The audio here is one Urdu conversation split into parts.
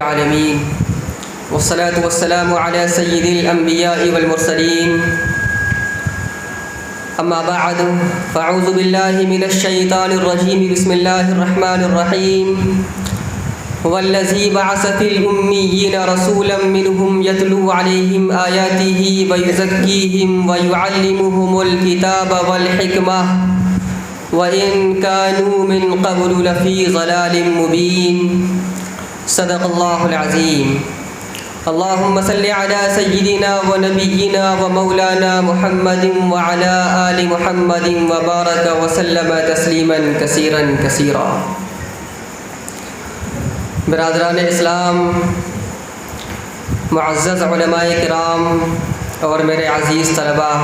العالمين والصلاة والسلام على سيد الأنبياء والمرسلين أما بعد فأعوذ بالله من الشيطان الرجيم بسم الله الرحمن الرحيم هو الذي بعث في الأميين رسولا منهم يتلو عليهم آياته ويزكيهم ويعلمهم الكتاب والحكمة وإن كانوا من قبل لفي ضلال مبين صدق اللہ العظیم اللہم صل علی سیدنا و نبینا و مولانا محمد وعلی آل محمد وبارک وسلم تسلیما کثیرا کثیرا۔ برادران اسلام، معزز علماء کرام اور میرے عزیز طلباء،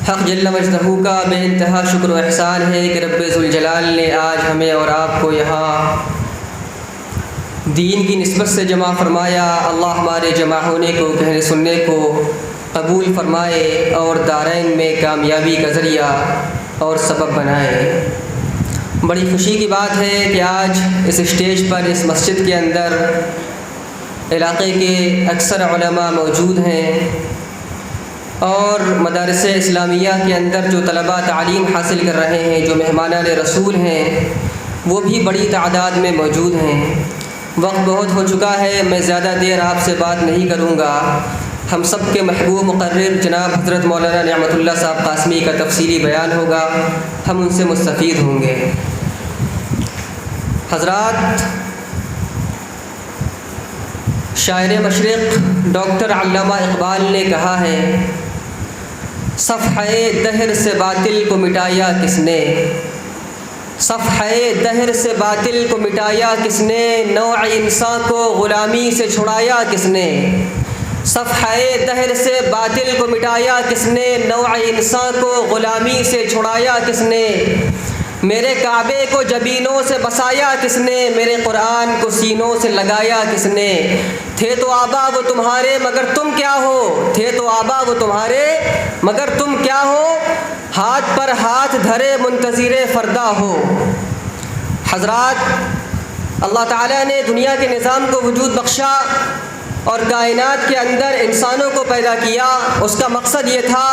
حق جل مجدہ کا بے انتہا شکر و احسان ہے کہ رب ذوالجلال نے آج ہمیں اور آپ کو یہاں دین کی نسبت سے جمع فرمایا۔ اللہ ہمارے جمع ہونے کو، کہنے سننے کو قبول فرمائے اور دارین میں کامیابی کا ذریعہ اور سبب بنائے۔ بڑی خوشی کی بات ہے کہ آج اس اسٹیج پر، اس مسجد کے اندر علاقے کے اکثر علماء موجود ہیں اور مدارس اسلامیہ کے اندر جو طلباء تعلیم حاصل کر رہے ہیں، جو مہمانان رسول ہیں، وہ بھی بڑی تعداد میں موجود ہیں۔ وقت بہت ہو چکا ہے، میں زیادہ دیر آپ سے بات نہیں کروں گا۔ ہم سب کے محبوب مقرر جناب حضرت مولانا نعمت اللہ صاحب قاسمی کا تفصیلی بیان ہوگا، ہم ان سے مستفید ہوں گے۔ حضرات، شاعر مشرق ڈاکٹر علامہ اقبال نے کہا ہے، صفحہ دہر سے باطل کو مٹایا کس نے، صفحہ دہر سے باطل کو مٹایا کس نے، نوع انسان کو غلامی سے چھڑایا کس نے، صفحہ دہر سے باطل کو مٹایا کس نے، نوع انسان کو غلامی سے چھڑایا کس نے، میرے کعبے کو جبینوں سے بسایا کس نے، میرے قرآن کو سینوں سے لگایا کس نے، تھے تو آبا وہ تمہارے مگر تم کیا ہو، تھے تو آبا وہ تمہارے مگر تم کیا ہو، ہاتھ پر ہاتھ دھرے منتظر فردا ہو۔ حضرات، اللہ تعالیٰ نے دنیا کے نظام کو وجود بخشا اور کائنات کے اندر انسانوں کو پیدا کیا۔ اس کا مقصد یہ تھا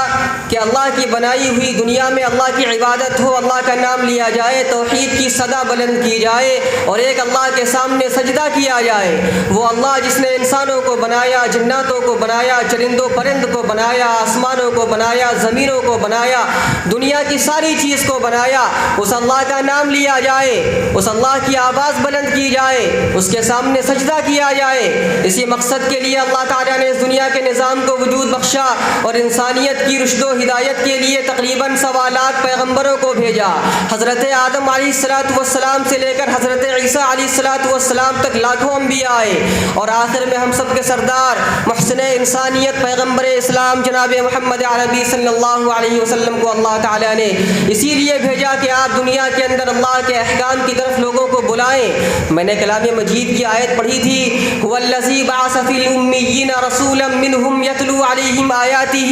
کہ اللہ کی بنائی ہوئی دنیا میں اللہ کی عبادت ہو، اللہ کا نام لیا جائے، توحید کی صدا بلند کی جائے اور ایک اللہ کے سامنے سجدہ کیا جائے۔ وہ اللہ جس نے انسانوں کو بنایا، جناتوں کو بنایا، چرندوں پرند کو بنایا، آسمانوں کو بنایا، زمینوں کو بنایا، دنیا کی ساری چیز کو بنایا، اس اللہ کا نام لیا جائے، اس اللہ کی آواز بلند کی جائے، اس کے سامنے سجدہ کیا جائے۔ اسی مقصد کے لیے اللہ تعالیٰ نے اس دنیا کے نظام کو وجود بخشا اور انسانیت کی رشد و ہدایت کے لیے تقریباً 1.25 لاکھ پیغمبروں کو بھیجا۔ حضرت آدم علیہ السلام سے لے کر حضرت عیسیٰ علیہ السلام تک لاکھوں انبیاء آئے اور آخر میں ہم سب کے سردار محسن انسانیت پیغمبر اسلام جناب محمد عربی صلی اللہ علیہ وسلم کو اللہ تعالیٰ نے اسی لیے بھیجا کہ آپ دنیا کے اندر اللہ کے احکام کی طرف لوگوں کو بلائیں۔ میں نے کلام مجید کی آیت پڑھی تھی، هو الذی بعث فی الأميين رسولا منهم يتلو عليهم آياته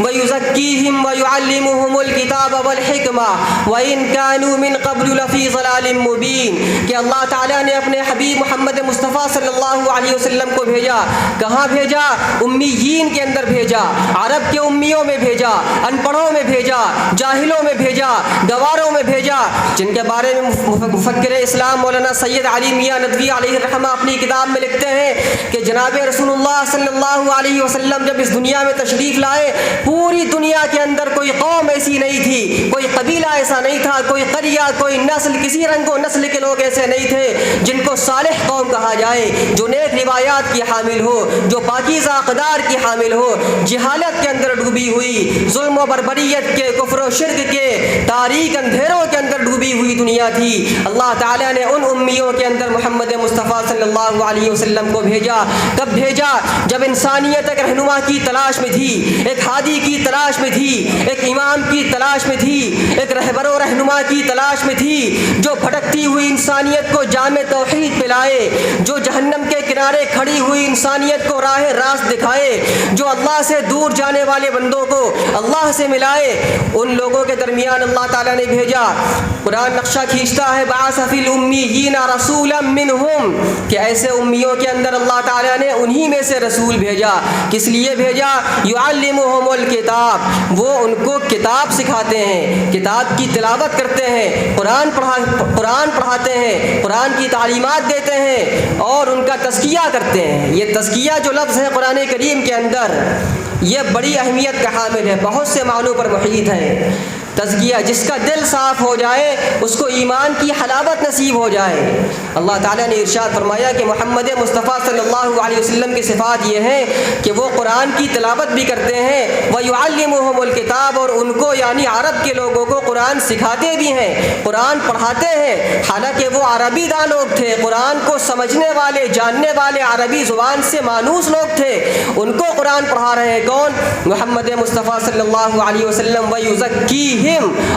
ويزكيهم ويعلمهم الكتاب والحكمة وإن كانوا من قبل لفي ضلال مبين، کہ اللہ تعالیٰ نے اپنے حبیب محمد مصطفیٰ صلی اللہ علیہ وسلم کو بھیجا۔ کہاں بھیجا؟ امیین کے اندر بھیجا، عرب کے امیوں میں بھیجا، ان پڑھوں میں بھیجا، جاہلوں میں بھیجا، گواروں میں بھیجا، جن کے بارے میں مفکر اسلام مولانا سید علی میاں ندوی علیہ الرحمہ اپنی کتاب میں لکھتے ہیں کہ جناب رسول اللہ صلی اللہ علیہ وسلم جب اس دنیا میں تشریف لائے، پوری دنیا کے اندر کوئی قوم ایسی نہیں تھی، کوئی قبیلہ ایسا نہیں تھا، کوئی قریہ، کوئی نسل، کسی رنگ و نسل کے لوگ ایسے نہیں تھے جن کو صالح قوم کہا جائے، جو نیک روایات کی حامل ہو، جو پاکیزہ اقدار کی حامل ہو، جہالت کے اندر ڈوبی ہوئی، ظلم و بربریت کے، کفر و شرک کے تاریک اندھیروں کے اندر ڈوبی ہوئی دنیا تھی۔ اللہ تعالیٰ نے ان امیوں کے اندر محمد مصطفیٰ صلی اللہ علیہ وسلم کو بھیجا۔ کب بھیجا؟ جب انسانیت ایک رہنما کی تلاش میں تھی، ایک ہادی کی تلاش میں تھی، ایک امام کی تلاش میں تھی، ایک رہبر و رہنما کی تلاش میں تھی، جو بھٹکتی ہوئی انسانیت کو جامع توحید پلائے، جو جہنم کے کنارے کھڑی ہوئی انسانیت کو راہ راست دکھائے، جو اللہ سے دور جانے والے بندوں کو اللہ سے ملائے۔ ان لوگوں کے درمیان اللہ تعالیٰ نے بھیجا۔ قرآن نقشہ کھینچتا ہے بعث فی الامیین رسولا منہم کہ ایسے امیوں کے اندر اللہ تعالیٰ نے انہی میں سے رسول بھیجا. کس لیے بھیجا؟ یعلمہم الکتاب، وہ ان کو کتاب سکھاتے ہیں، کتاب کی تلاوت کرتے ہیں، قرآن پڑھاتے ہیں، قرآن کی تعلیمات دیتے ہیں اور ان کا تزکیہ کرتے ہیں. یہ تزکیہ جو لفظ ہے قرآن کریم کے اندر یہ بڑی اہمیت کا حامل ہے، بہت سے معنوں پر محیط ہے. تزکیہ، جس کا دل صاف ہو جائے اس کو ایمان کی حلاوت نصیب ہو جائے. اللہ تعالیٰ نے ارشاد فرمایا کہ محمد مصطفیٰ صلی اللہ علیہ وسلم کی صفات یہ ہیں کہ وہ قرآن کی تلاوت بھی کرتے ہیں، وَيُعَلِّمُهُمُ الْكِتَابَ، اور ان کو یعنی عرب کے لوگوں کو قرآن سکھاتے بھی ہیں، قرآن پڑھاتے ہیں. حالانکہ وہ عربی دان لوگ تھے، قرآن کو سمجھنے والے، جاننے والے، عربی زبان سے مانوس لوگ تھے. ان کو قرآن پڑھا رہے ہیں کون؟ محمد مصطفیٰ صلی اللہ علیہ وسلم. وَيُزَكِّيهِمْ،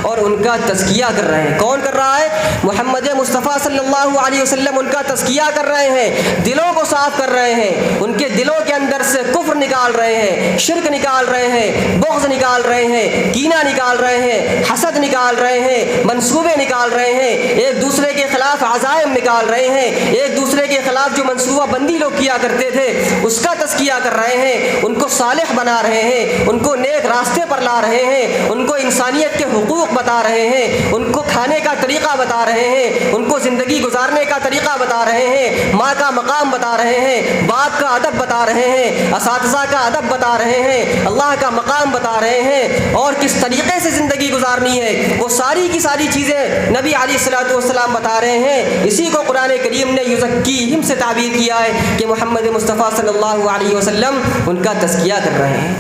اور ان کا تزکیہ کر رہے ہیں. کون کر رہا ہے؟ محمد مصطفیٰ صلی اللہ علیہ وسلم ان کا تزکیہ کر رہے ہیں، دلوں کو صاف کر رہے ہیں، ان کے دلوں کے اندر سے کفر نکال رہے ہیں، شرک نکال رہے ہیں، بغض نکال رہے ہیں، کینہ نکال رہے ہیں، حسد نکال رہے ہیں، منصوبے نکال رہے ہیں، ایک دوسرے کے خلاف عزائم نکال رہے ہیں، ایک دوسرے کے خلاف جو منصوبہ بندی لوگ کیا کرتے تھے اس کا تزکیہ کر رہے ہیں، ان کو صالح بنا رہے ہیں، ان کو نیک راستے پر لا رہے ہیں، ان کو انسانیت کے حقوق بتا رہے ہیں، ان کو کھانے کا طریقہ بتا رہے ہیں، ان کو زندگی گزارنے کا طریقہ بتا رہے ہیں، ماں کا مقام بتا رہے ہیں، باپ کا ادب بتا رہے ہیں، اساتذہ کا ادب بتا رہے ہیں، اللہ کا مقام بتا رہے ہیں، اور کس طریقے سے زندگی گزارنی ہے وہ ساری کی ساری چیزیں نبی علیہ الصلوۃ والسلام بتا رہے ہیں. اسی کو قرآن کریم نے یزکیہم سے تعبیر کیا ہے کہ محمد مصطفیٰ صلی اللہ علیہ وسلم ان کا تزکیہ کر رہے ہیں.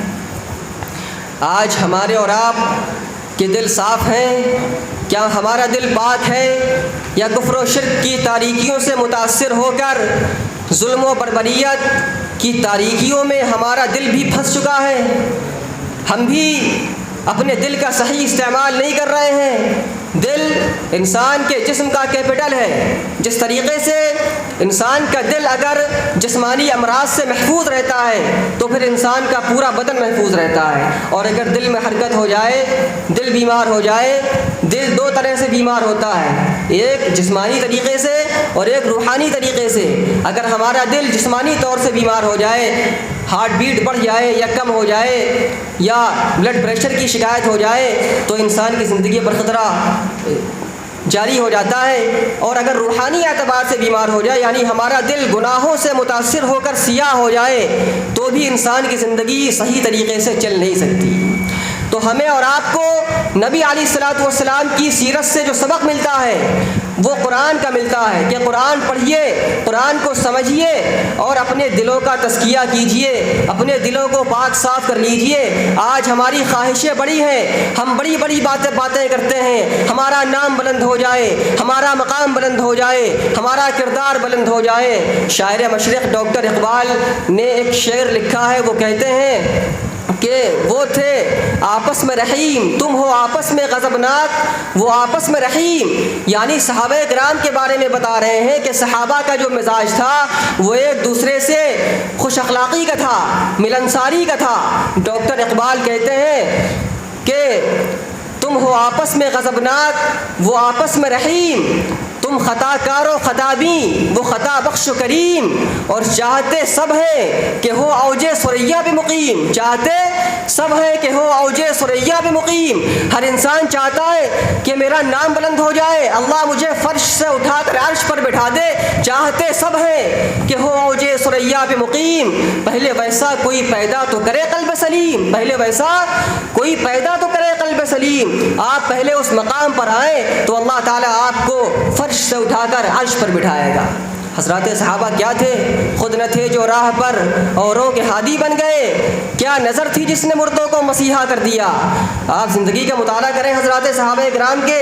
آج ہمارے اور آپ کہ دل صاف ہیں؟ کیا ہمارا دل پاک ہے یا کفر و شرک کی تاریکیوں سے متاثر ہو کر ظلم و بربریت کی تاریکیوں میں ہمارا دل بھی پھنس چکا ہے؟ ہم بھی اپنے دل کا صحیح استعمال نہیں کر رہے ہیں. دل انسان کے جسم کا کیپٹل ہے. جس طریقے سے انسان کا دل اگر جسمانی امراض سے محفوظ رہتا ہے تو پھر انسان کا پورا بدن محفوظ رہتا ہے. اور اگر دل میں حرکت ہو جائے، دل بیمار ہو جائے، دل دو طرح سے بیمار ہوتا ہے، ایک جسمانی طریقے سے اور ایک روحانی طریقے سے. اگر ہمارا دل جسمانی طور سے بیمار ہو جائے، ہارٹ بیٹ بڑھ جائے یا کم ہو جائے یا بلڈ پریشر کی شکایت ہو جائے تو انسان کی زندگی پر خطرہ جاری ہو جاتا ہے. اور اگر روحانی اعتبار سے بیمار ہو جائے یعنی ہمارا دل گناہوں سے متاثر ہو کر سیاہ ہو جائے تو بھی انسان کی زندگی صحیح طریقے سے چل نہیں سکتی. تو ہمیں اور آپ کو نبی علیہ الصلوۃ والسلام کی سیرت سے جو سبق ملتا ہے وہ قرآن کا ملتا ہے کہ قرآن پڑھیے، قرآن کو سمجھیے اور اپنے دلوں کا تزکیہ کیجیے، اپنے دلوں کو پاک صاف کر لیجیے. آج ہماری خواہشیں بڑی ہیں، ہم بڑی بڑی باتیں کرتے ہیں، ہمارا نام بلند ہو جائے، ہمارا مقام بلند ہو جائے، ہمارا کردار بلند ہو جائے. شاعر مشرق ڈاکٹر اقبال نے ایک شعر لکھا ہے، وہ کہتے ہیں کہ وہ تھے آپس میں رحیم، تم ہو آپس میں غضبناک، وہ آپس میں رحیم. یعنی صحابہ کرام کے بارے میں بتا رہے ہیں کہ صحابہ کا جو مزاج تھا وہ ایک دوسرے سے خوش اخلاقی کا تھا، ملنساری کا تھا. ڈاکٹر اقبال کہتے ہیں کہ تم ہو آپس میں غضبناک، وہ آپس میں رحیم، تم خطا کار و خطا بین، وہ خطا بخش و کریم. اور چاہتے سب ہے کہ ہو اوج ثریا بھی مقیم، چاہتے سب ہے کہ ہو اوج ثریا بھی مقیم. ہر انسان چاہتا ہے کہ میرا نام بلند ہو جائے، اللہ مجھے فرش سے اٹھا کر عرش پر بٹھا دے. چاہتے سب ہے کہ ہو اوج ثریا بھی مقیم. پہلے ویسا کوئی پیدا تو کرے قلب سلیم، پہلے ویسا کوئی پیدا تو کرے قلب سلیم. آپ پہلے اس مقام پر آئیں تو اللہ تعالیٰ آپ کو فرش سے اٹھا کر عرش پر بٹھائے گا. حضرات صحابہ کیا تھے؟ خود نہ تھے جو راہ پر اوروں کے ہادی بن گئے، کیا نظر تھی جس نے مردوں کو مسیحا کر دیا. آپ زندگی کا مطالعہ کریں حضرات صحابہ کرام کے،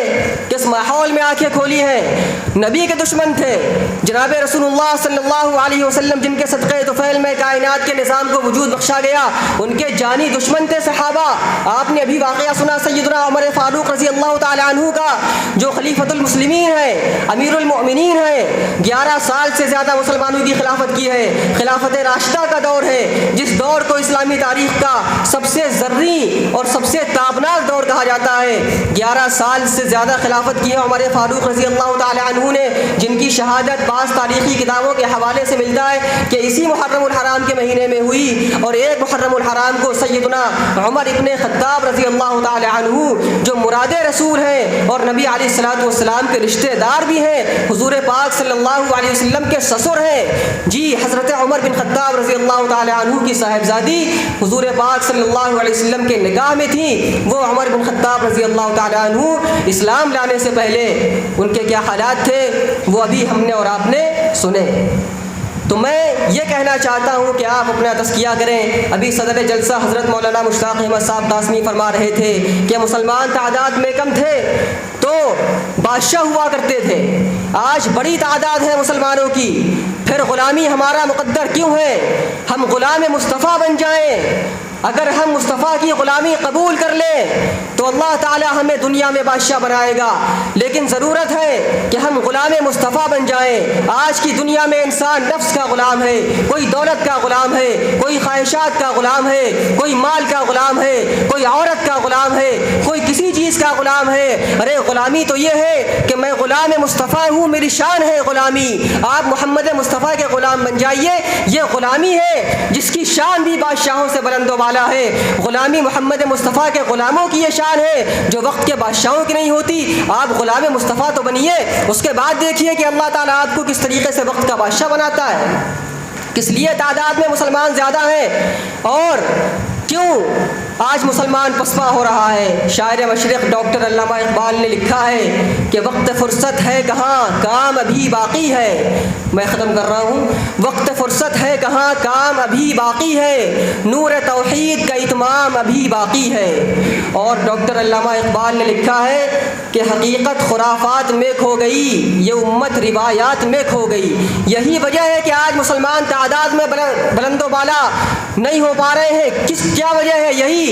کس ماحول میں آنکھیں کھولی ہیں. نبی کے دشمن تھے جناب رسول اللہ صلی اللہ علیہ وسلم، جن کے صدقے طفیل میں کائنات کے نظام کو وجود بخشا گیا، ان کے جانی دشمن تھے صحابہ. آپ نے ابھی واقعہ سنا سیدنا عمر فاروق رضی اللہ تعالی عنہ کا، جو خلیفۃ المسلمین ہیں، امیر المؤمنین ہیں. 11 سال سال سے زیادہ مسلمانوں کی خلافت کی ہے۔ خلافت راشدہ کا دور ہے، جس دور کو اسلامی تاریخ کا سب سے زرعی اور سب سے تابناک دور کہا جاتا ہے۔ 11 سال سے زیادہ خلافت کی ہے عمر فاروق رضی اللہ تعالی عنہ نے، جن کی شہادت بعض تاریخی کتابوں کے حوالے سے ملتا ہے کہ اسی محرم الحرام کے مہینے میں ہوئی، اور ایک محرم الحرام کو سیدنا عمر ابن خطاب رضی اللہ تعالی عنہ، جو مراد رسول ہیں اور نبی علیہ الصلوۃ والسلام کے رشتہ دار بھی ہیں، حضور پاک صلی اللہ علیہ وسلم کے سسر ہیں، جی حضرت عمر بن خطاب رضی اللہ تعالی عنہ کی صاحبزادی حضور پاک صلی اللہ علیہ وسلم کے نکاح میں تھی۔ وہ عمر بن خطاب رضی اللہ تعالی عنہ اسلام لانے سے پہلے ان کے کیا حالات تھے وہ ابھی ہم نے اور آپ نے سنے۔ تو میں یہ کہنا چاہتا ہوں کہ آپ اپنا تزکیہ کریں۔ ابھی صدر جلسہ حضرت مولانا مشتاق احمد صاحب قاسمی فرما رہے تھے کہ مسلمان تعداد میں کم تھے تو بادشاہ ہوا کرتے تھے، آج بڑی تعداد ہے مسلمانوں کی، پھر غلامی ہمارا مقدر کیوں ہے؟ ہم غلام مصطفیٰ بن جائیں۔ اگر ہم مصطفیٰ کی غلامی قبول کر لیں تو اللہ تعالی ہمیں دنیا میں بادشاہ بنائے گا، لیکن ضرورت ہے کہ ہم غلام مصطفیٰ بن جائیں۔ آج کی دنیا میں انسان نفس کا غلام ہے، کوئی دولت کا غلام ہے، کوئی خواہشات کا غلام ہے، کوئی مال کا غلام ہے، کوئی عورت کا غلام ہے، کوئی کسی چیز کا غلام ہے۔ ارے غلامی تو یہ ہے کہ میں غلام مصطفیٰ ہوں، میری شان ہے غلامی۔ آپ محمد مصطفیٰ کے غلام بن جائیے، یہ غلامی ہے جس کی شان بھی بادشاہوں سے بلند و بالا ہے۔ غلامی محمد مصطفیٰ کے غلاموں کی یہ شان ہے جو وقت کے بادشاہوں کی نہیں ہوتی۔ آپ غلام مصطفیٰ تو بنیے، اس کے بعد دیکھیے کہ اللہ تعالیٰ آپ کو کس طریقے سے وقت کا بادشاہ بناتا ہے۔ کس لیے تعداد میں مسلمان زیادہ ہیں اور کیوں آج مسلمان پسپا ہو رہا ہے؟ شاعر مشرق ڈاکٹر علامہ اقبال نے لکھا ہے کہ وقت فرصت ہے کہاں، کام ابھی باقی ہے۔ میں ختم کر رہا ہوں۔ وقت فرصت ہے کہاں، کام ابھی باقی ہے، نور توحید کا اتمام ابھی باقی ہے۔ اور ڈاکٹر علامہ اقبال نے لکھا ہے کہ حقیقت خرافات میں کھو گئی، یہ امت روایات میں کھو گئی۔ یہی وجہ ہے کہ آج مسلمان تعداد میں بلند و بالا نہیں ہو پا رہے ہیں۔ کیا وجہ ہے؟ یہی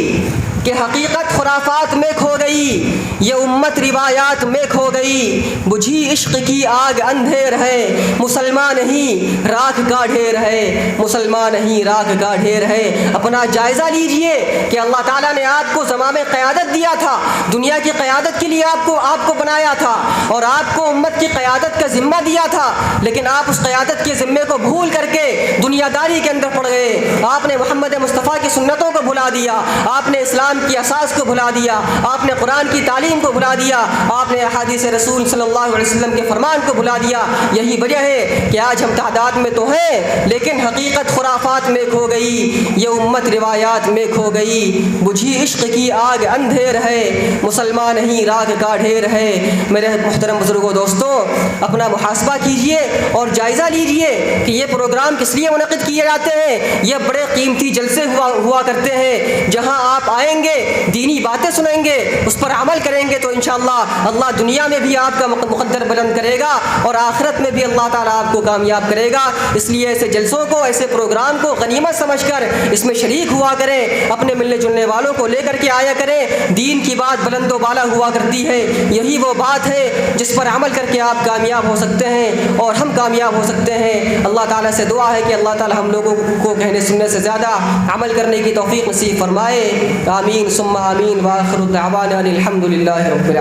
کہ حقیقت خرافات میں کھو گئی، یہ امت روایات میں کھو گئی۔ بجھی عشق کی آگ اندھیر ہے، مسلمان نہیں راکھ کا ڈھیر ہے، مسلمان نہیں راکھ کا ڈھیر ہے۔ اپنا جائزہ لیجئے کہ اللہ تعالیٰ نے آپ کو زمام قیادت دیا تھا، دنیا کی قیادت کے لیے آپ کو بنایا تھا اور آپ کو امت کی قیادت کا ذمہ دیا تھا، لیکن آپ اس قیادت کے ذمے کو بھول کر کے دنیا داری کے اندر پڑ گئے۔ آپ نے محمد مصطفیٰ کی سنتوں کو بھلا دیا، آپ نے اسلام کی اساس کو بھلا دیا، آپ نے قرآن کی تعلیم کو بھلا دیا، آپ نے احادیث رسول صلی اللہ علیہ وسلم کے فرمان کو بھلا دیا۔ یہی وجہ ہے کہ آج ہم تعداد میں تو ہیں لیکن حقیقت خرافات میں کھو گئی، یہ امت روایات میں کھو گئی۔ بجھی عشق کی آگ اندھیر ہے، مسلمان نہیں راکھ کا ڈھیر ہے۔ میرے محترم بزرگوں دوستوں، اپنا محاسبہ کیجئے اور جائزہ لیجئے کہ یہ پروگرام کس لیے منعقد کیے جاتے ہیں۔ یہ بڑے قیمتی جلسے ہوا کرتے ہیں جہاں آپ آئیں گے، دینی باتیں سنیں گے، اس پر عمل کریں گے تو انشاءاللہ اللہ دنیا میں بھی آپ کا مقدر بلند کرے گا اور آخرت میں بھی اللہ تعالیٰ آپ کو کامیاب کرے گا۔ اس لیے ایسے جلسوں کو، ایسے پروگرام کو غنیمت سمجھ کر اس میں شریک ہوا کریں، اپنے ملنے جلنے والوں کو لے کر کے آیا کریں۔ دین کی بات بلند و بالا ہوا کرتی ہے، یہی وہ بات ہے جس پر عمل کر کے آپ کامیاب ہو سکتے ہیں اور ہم کامیاب ہو سکتے ہیں۔ اللہ تعالیٰ سے دعا ہے کہ اللہ تعالیٰ ہم لوگوں کو کہنے سننے سے زیادہ عمل کرنے کی توفیق نصیب فرمائے۔ آمین ثم آمین، وآخر دعوانا الحمد للہ رب العالمین۔